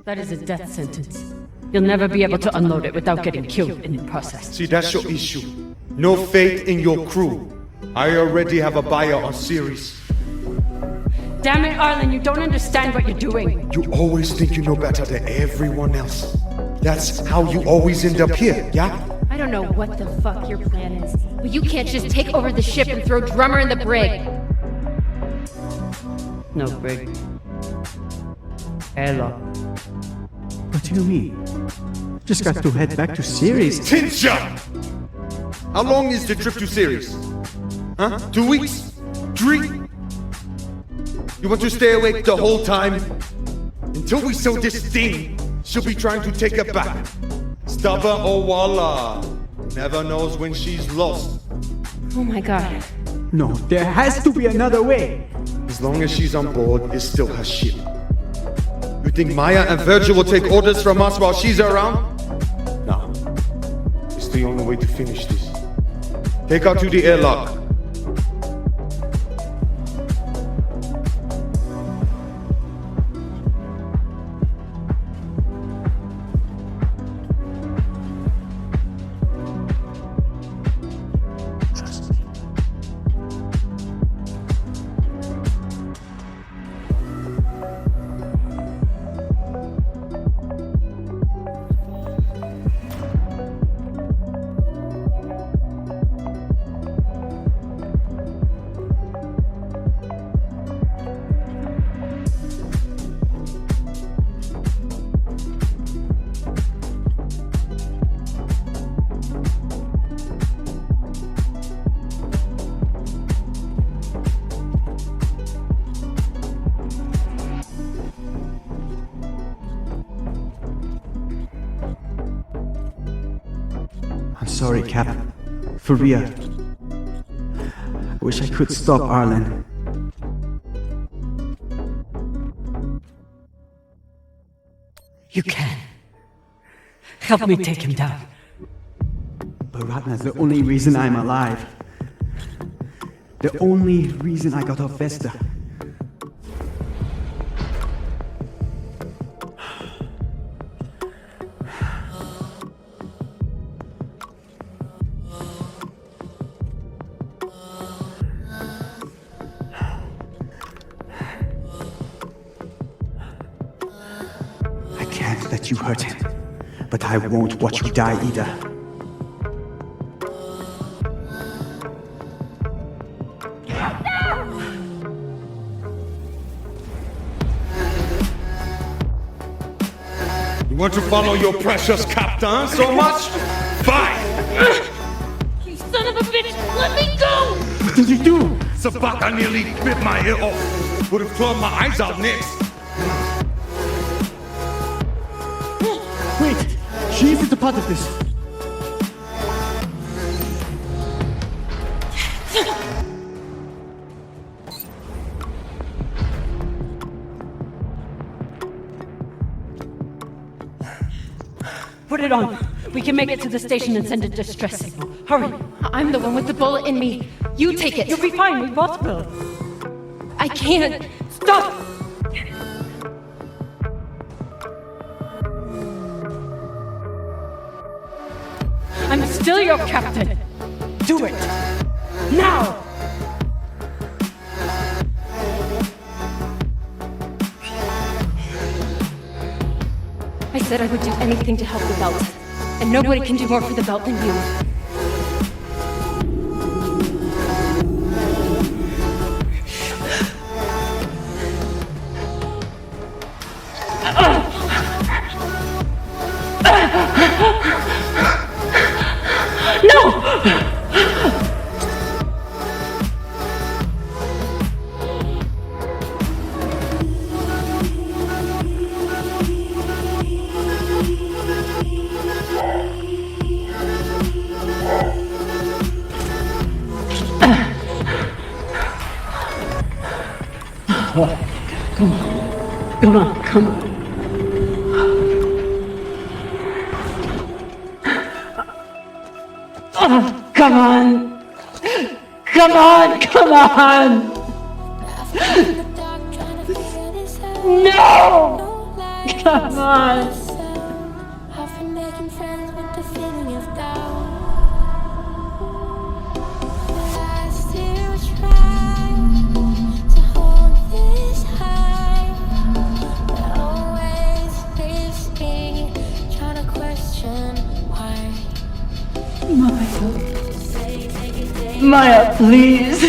That is a death sentence. You'll never be able to unload it without getting killed in the process. See, that's your issue. No faith in your crew. I already have a buyer on Ceres. Damn it, Arlen, you don't understand what you're doing. You always think you know better than everyone else. That's how you always end up here, yeah? I don't know what the fuck your plan is, but you can't just take over the ship and throw Drummer in the brig. No brig. Airlock. What do you mean? Just got to head back to Ceres. Tinsha! How long is the trip to Ceres? Huh? 2 weeks? 3? You want to stay awake the whole time? Until we sell this thing, she'll be trying to take it back. Stubborn or walla. Never knows when she's lost. Oh my god. No, there has to be another way. As long as she's on board, it's still her ship. You think Maya and Virgil will take orders from us while she's around? No. It's the only way to finish this. Take her to the airlock. Sorry, Cap. For real. I wish I could stop Arlen. You can. Help me take him down. But Ratna's the only reason I'm alive. The only reason I got off Vesta. You hurt him, but I won't watch you die either. You want to follow your precious captain so much? Fine! You son of a bitch! Let me go! What did you do? Sabaka nearly bit my ear off. Would have clawed my eyes out next. Wait! She isn't a part of this! Put it on. We can make it to the station and send a distress signal. Hurry. I'm the one with the bullet in me. You take it. You'll be fine. We both will. I can't. Stop! I'm still your captain. Do it. Now! I said I would do anything to help the belt. And nobody can do more for the belt than you. Come on, come on. Oh, come on! Come on, come on! No! Come on. I've been making friends with the feeling of doubt. I still try to hold this high, but always risking trying to question why. Maya, please.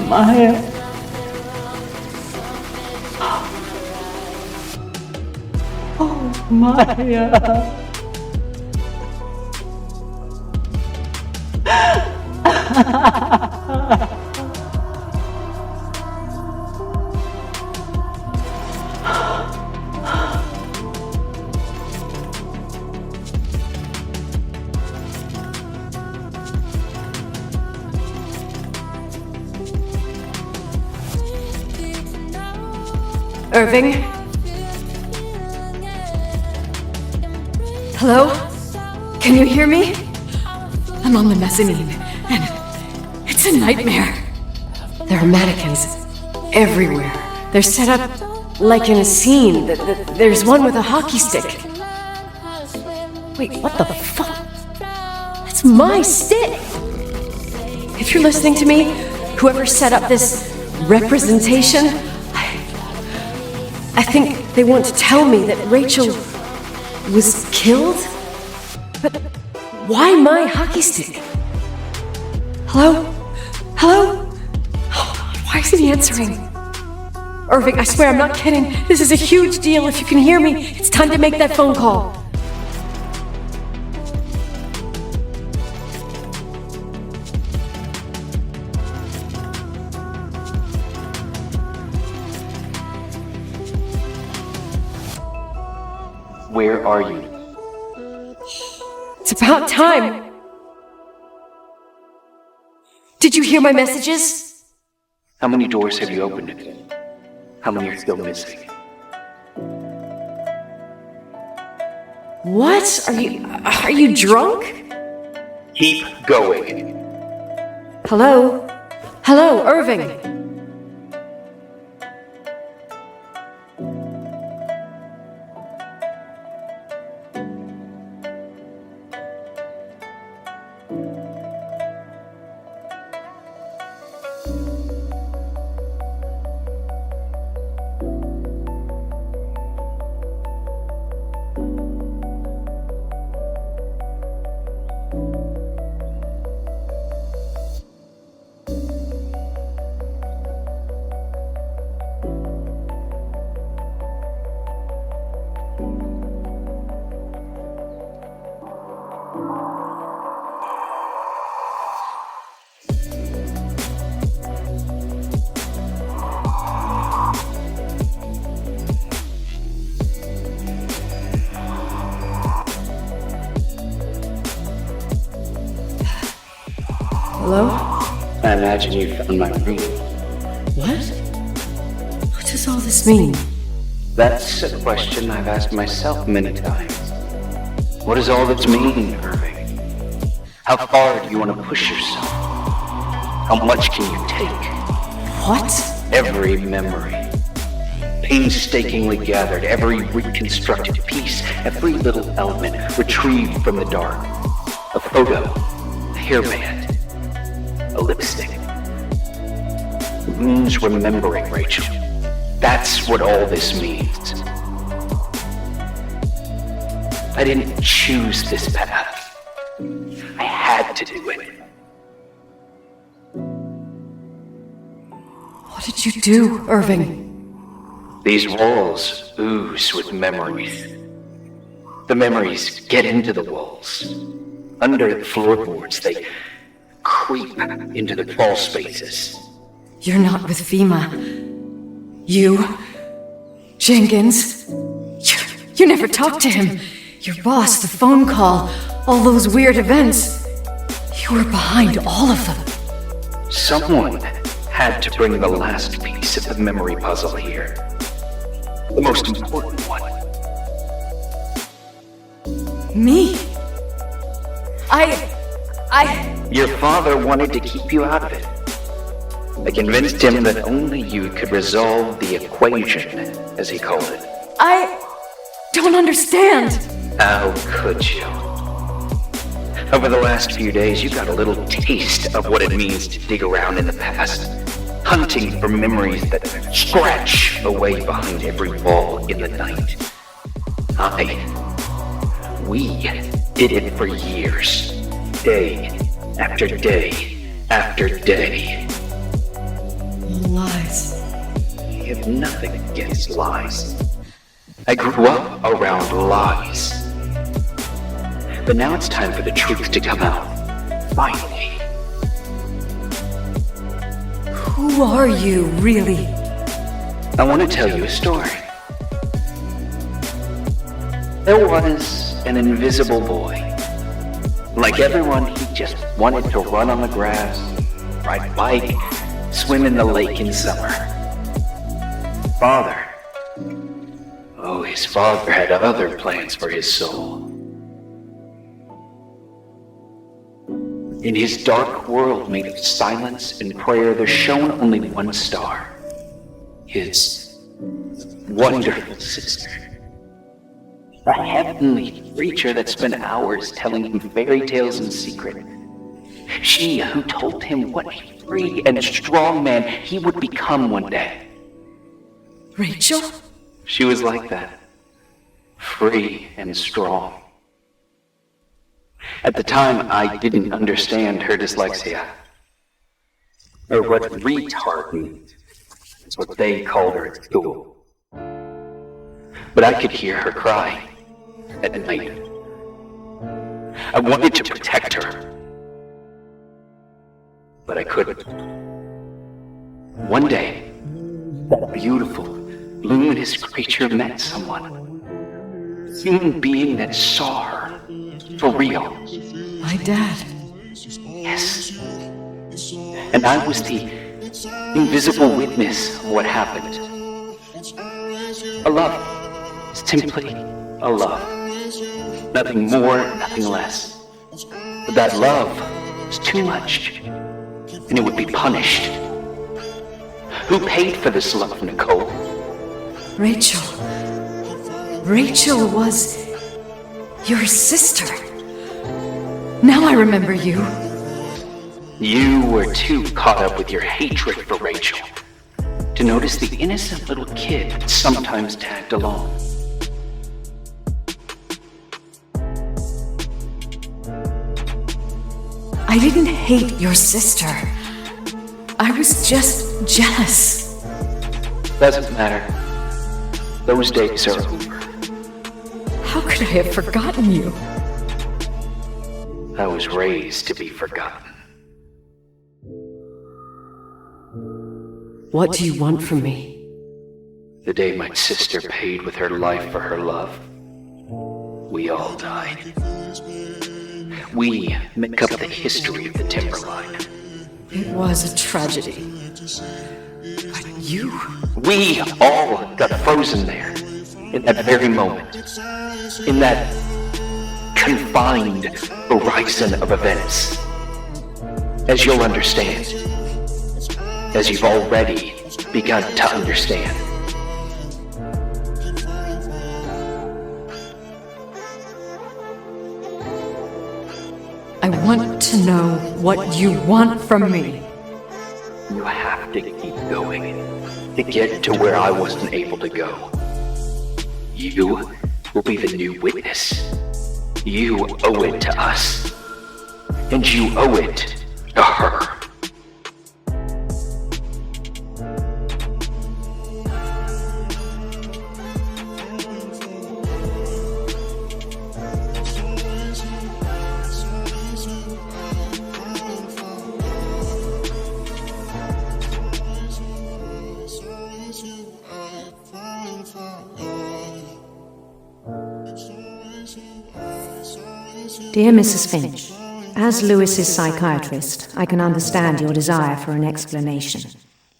Maya. Oh, Maya. Irving? Hello? Can you hear me? I'm on the mezzanine, and it's a nightmare. There are mannequins everywhere. They're set up like in a scene. There's one with a hockey stick. Wait, what the fuck? That's my stick! If you're listening to me, whoever set up this representation, I think they want to tell me that Rachel was killed? But why my hockey stick? Hello? Hello? Why isn't he answering? Irving, I swear I'm not kidding. This is a huge deal. If you can hear me, it's time to make that phone call. Where are you? It's about time. Did you hear my messages? How many doors have you opened? How many are still missing? What? Are you drunk? Keep going. Hello? Hello, Irving. Hello? I imagine you found my room. What? What does all this mean? That's a question I've asked myself many times. What does all this mean, Irving? How far do you want to push yourself? How much can you take? What? Every memory, painstakingly gathered, every reconstructed piece, every little element retrieved from the dark. A photo, a hairband, a lipstick. Who's remembering Rachel? That's what all this means. I didn't choose this path. I had to do it. What did you do, Irving? These walls ooze with memories. The memories get into the walls. Under the floorboards, they creep into the crawl spaces. You're not with Vima. You, Jenkins, you never talked to him. Your boss, the phone call, all those weird events. You were behind all of them. Someone had to bring the last piece of the memory puzzle here. The most important one. Me? Your father wanted to keep you out of it. I convinced him that only you could resolve the equation, as he called it. I don't understand. How could you? Over the last few days, you got a little taste of what it means to dig around in the past, hunting for memories that scratch away behind every wall in the night. We did it for years, day after day after day. Lies. I have nothing against lies. I grew up around lies. But now it's time for the truth to come out. Finally. Who are you, really? I want to tell you a story. There was an invisible boy. Like everyone, he just wanted to run on the grass, ride a bike, swim in the lake in summer. Father. Oh, his father had other plans for his soul. In his dark world made of silence and prayer, there shone only one star. His wonderful sister. A heavenly creature that spent hours telling him fairy tales in secret. She who told him what a free and strong man he would become one day. Rachel? She was like that. Free and strong. At the time, I didn't understand her dyslexia. Or what retard means. That's what they called her at school. But I could hear her cry at night. I wanted to protect her. But I couldn't. One day, that beautiful, luminous creature met someone. A human being that saw her. For real. My dad. Yes. And I was the invisible witness of what happened. A love. Simply a love. Nothing more, nothing less. But that love was too much, and it would be punished. Who paid for this love, Nicole? Rachel. Rachel was your sister. Now I remember you. You were too caught up with your hatred for Rachel to notice the innocent little kid that sometimes tagged along. I didn't hate your sister. I was just jealous. Doesn't matter. Those days are over. How could I have forgotten you? I was raised to be forgotten. What do you want from me? The day my sister paid with her life for her love, we all died. We make up the history of the Timberline. It was a tragedy. But you... We all got frozen there, in that very moment. In that confined horizon of events. As you'll understand. As you've already begun to understand. I want to know what you want from me. You have to keep going to get to where I wasn't able to go. You will be the new witness. You owe it to us. And you owe it to her. Dear Mrs. Finch, as Lewis's psychiatrist, I can understand your desire for an explanation.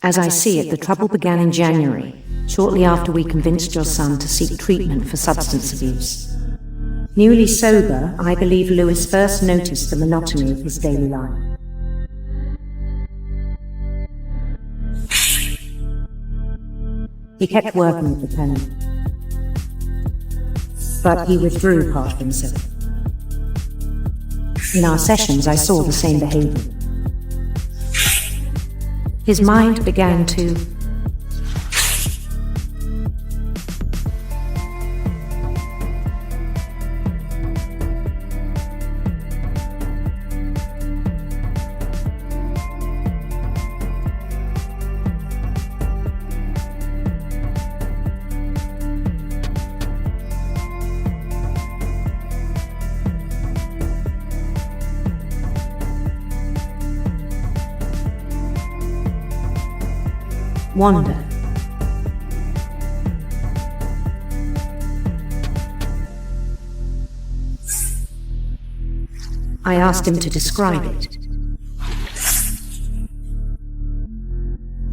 As I see it, the trouble began in January, shortly after we convinced your son to seek treatment for substance abuse. Newly sober, I believe Lewis first noticed the monotony of his daily life. He kept working at the pen, but he withdrew part of himself. In our sessions, I saw the same behavior. His mind began to wander. I asked him to describe it.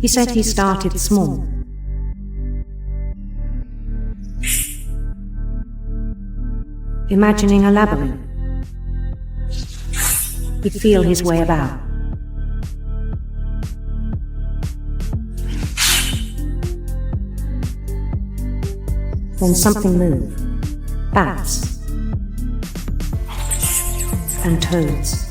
He said he started small. Imagining a labyrinth. He'd feel his way about. Then something moved. Bats. And toads.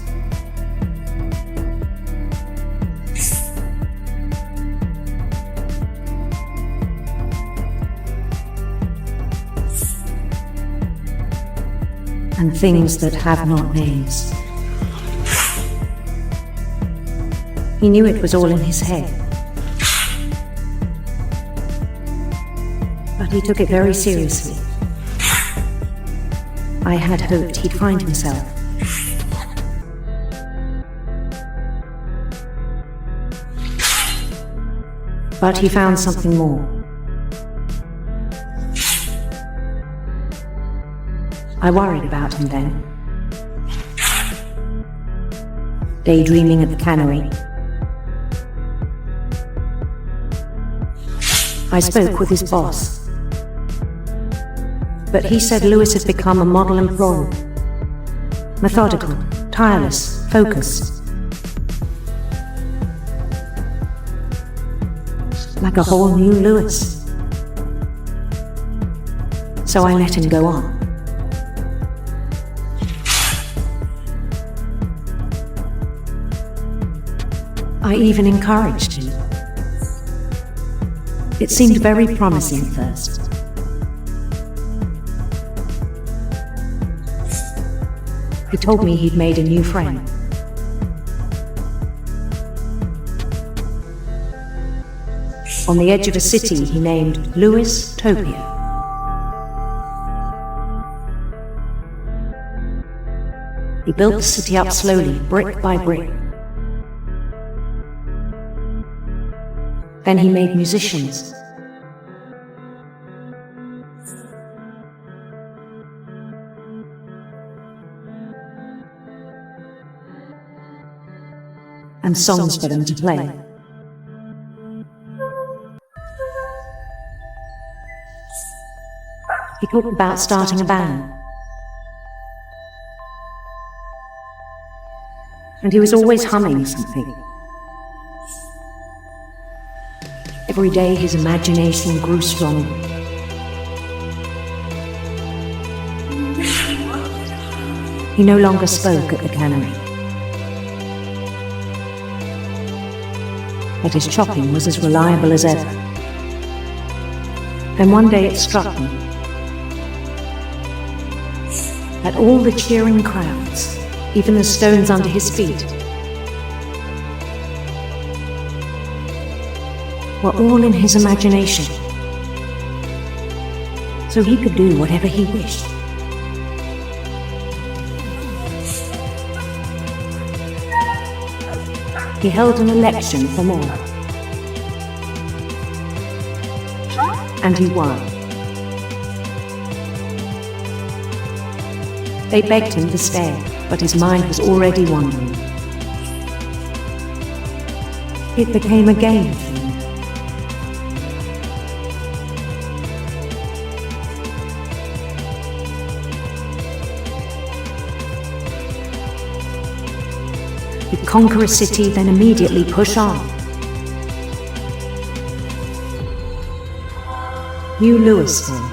And things that have not names. He knew it was all in his head. But he took it very seriously. I had hoped he'd find himself. But he found something more. I worried about him then. Daydreaming at the cannery. I spoke with his boss. But he said Lewis had become a model employee. Methodical, tireless, focused. Like a whole new Lewis. So I let him go on. I even encouraged him. It seemed very promising at first. He told me he'd made a new friend. On the edge of a city he named Lewis Topia. He built the city up slowly, brick by brick. Then he made musicians. And songs for them to play. He talked about starting a band. And he was always humming something. Every day his imagination grew stronger. He no longer spoke at the cannery. But his chopping was as reliable as ever. Then one day it struck me that all the cheering crowds, even the stones under his feet, were all in his imagination, so he could do whatever he wished. He held an election for more. And he won. They begged him to stay, but his mind was already wandering. It became a game for him. He'd conquer a city, then immediately push on. New Louisville.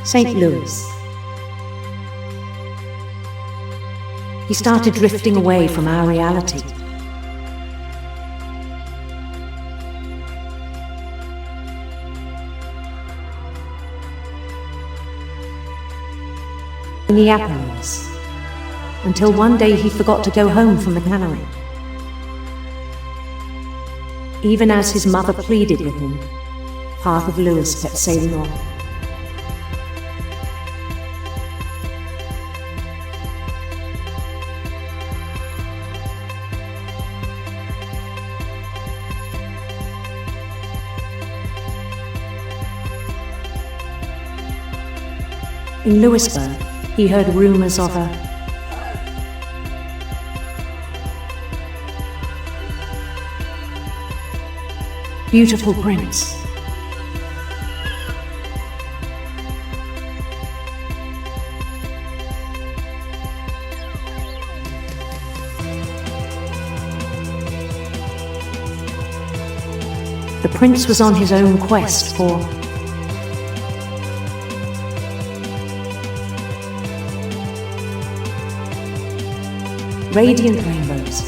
St. Louis. He started drifting away from our reality. Minneapolis, until one day he forgot to go home from the cannery. Even as his mother pleaded with him, part of Louis kept sailing on. In Louisburg, he heard rumors of a beautiful prince. The prince was on his own quest for radiant rainbows.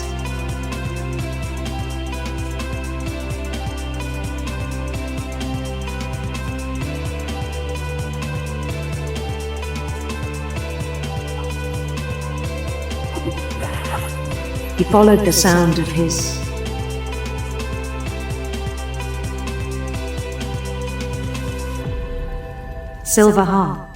He followed the sound of his silver harp.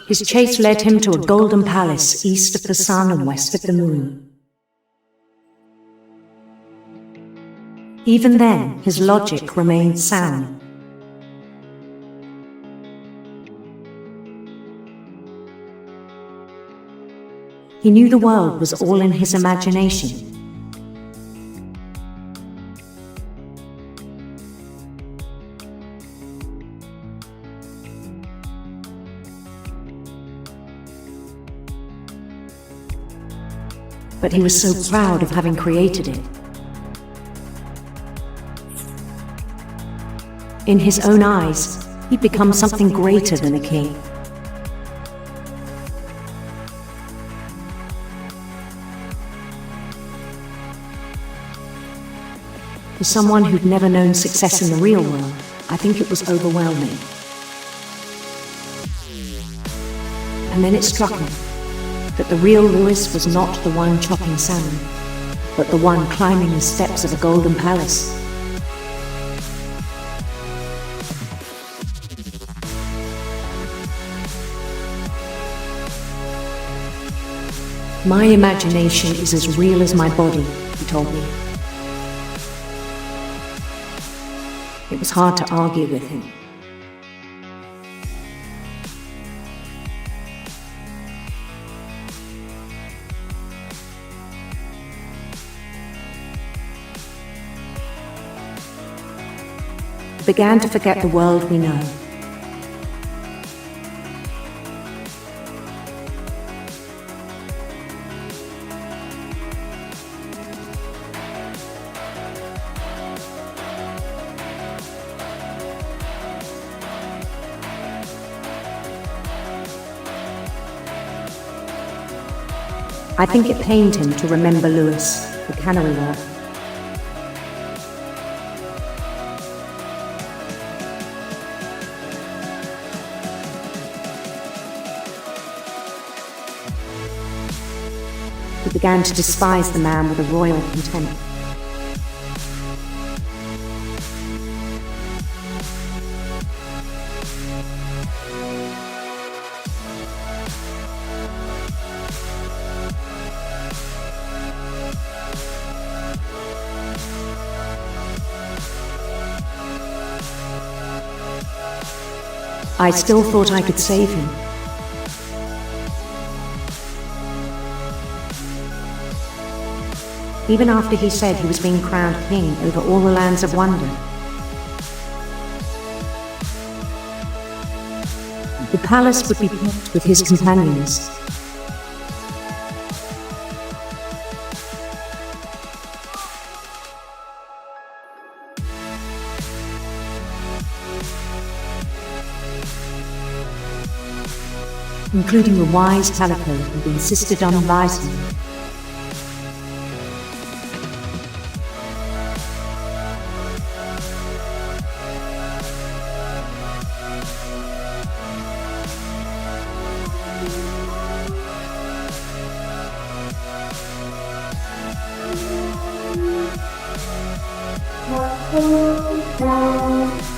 His chase led him to a golden palace east of the sun and west of the moon. Even then, his logic remained sound. He knew the world was all in his imagination. But he was so proud of having created it. In his own eyes, he'd become something greater than a king. For someone who'd never known success in the real world, I think it was overwhelming. And then it struck him that the real Louis was not the one chopping salmon, but the one climbing the steps of a golden palace. My imagination is as real as my body, he told me. It was hard to argue with him. I began to forget the world we know. I think it pained him to remember Louis, the cannery worker. He began to despise the man with a royal contempt. I still thought I could save him. even after he said he was being crowned king over all the lands of wonder. The palace would be packed with his companions. Including the wise Calico who insisted on advising me.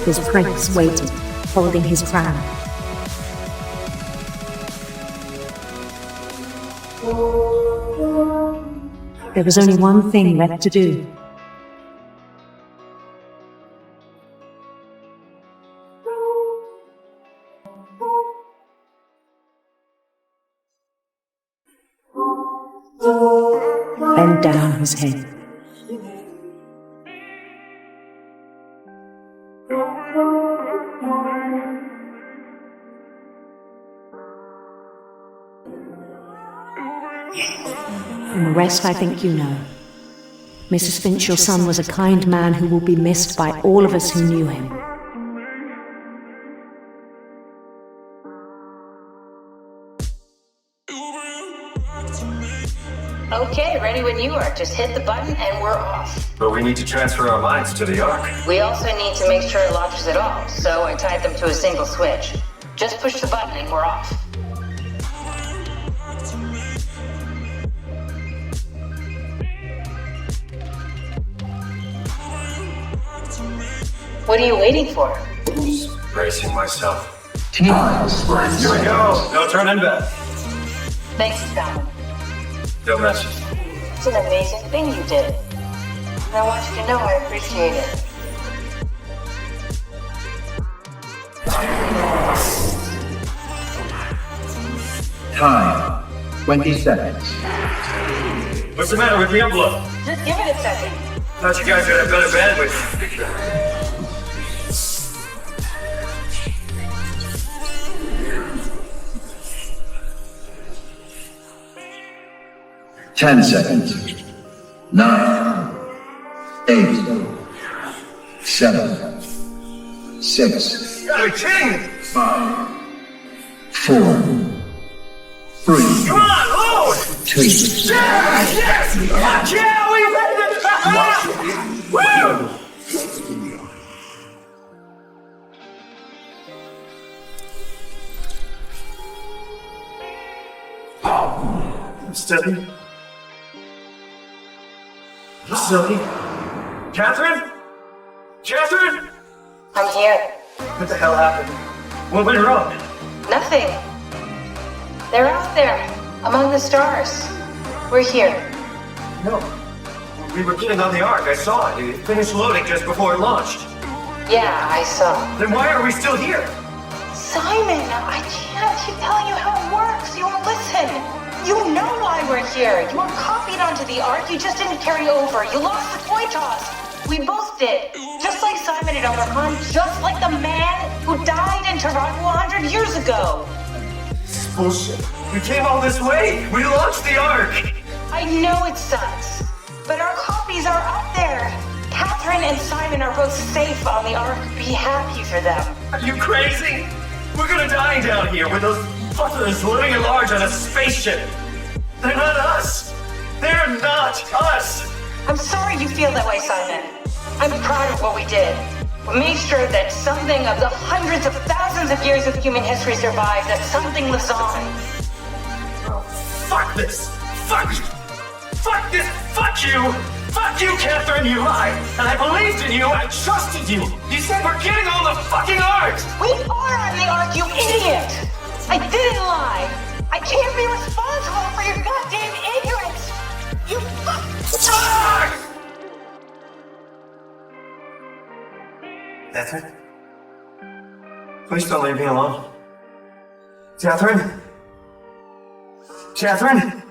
His prince waited, holding his crown. There was only one thing left to do. Bend down his head. And the rest I think you know. Mrs. Finch, your son, was a kind man who will be missed by all of us who knew him. Okay, ready when you are. Just hit the button and we're off. But we need to transfer our minds to the Ark. We also need to make sure it launches at all, so I tied them to a single switch. Just push the button and we're off. What are you waiting for? Just bracing myself. Here we go. No turning back. Thanks, Sam. No message. It's an amazing thing you did. And I want you to know I appreciate it. Time. 20 seconds. What's the matter with the envelope? Just give it a second. Thought you guys had a better bandwidth. 10 seconds. 9, 8, 7, 6, You're kidding! 5, 4, 3, Come on, load! 2, Yes! Yeah, we ready to... Woo! Steady. Steady. Catherine? Catherine? I'm here. What the hell happened? What went wrong? Nothing. They're out there, among the stars. We're here. No. We were getting on the Ark. I saw it. It finished loading just before it launched. Yeah, I saw. Then why are we still here? Simon, I can't keep telling you how it works. You won't listen. You know why we're here. You were copied onto the Ark. You just didn't carry over. You lost the coin toss. We both did. Just like Simon and Omicron. Just like the man who died in Toronto 100 years ago. This is bullshit. We came all this way. We launched the Ark. I know it sucks, but our copies are up there. Catherine and Simon are both safe on the Ark. Be happy for them. Are you crazy? We're gonna die down here with those fuckers living at large on a spaceship. They're not us. They're not us. I'm sorry you feel that way, Simon. I'm proud of what we did. We made sure that something of the hundreds of thousands of years of human history survives, that something lives on. Oh, fuck this. Fuck you. Fuck this. Fuck you. Fuck you, Catherine. You lied. And I believed in you. I trusted you. You said we're getting on the fucking Ark. We are on the Ark, you idiot! I didn't lie. I can't be responsible for your goddamn ignorance. You fuck. Catherine? Please don't leave me alone. Catherine? Catherine?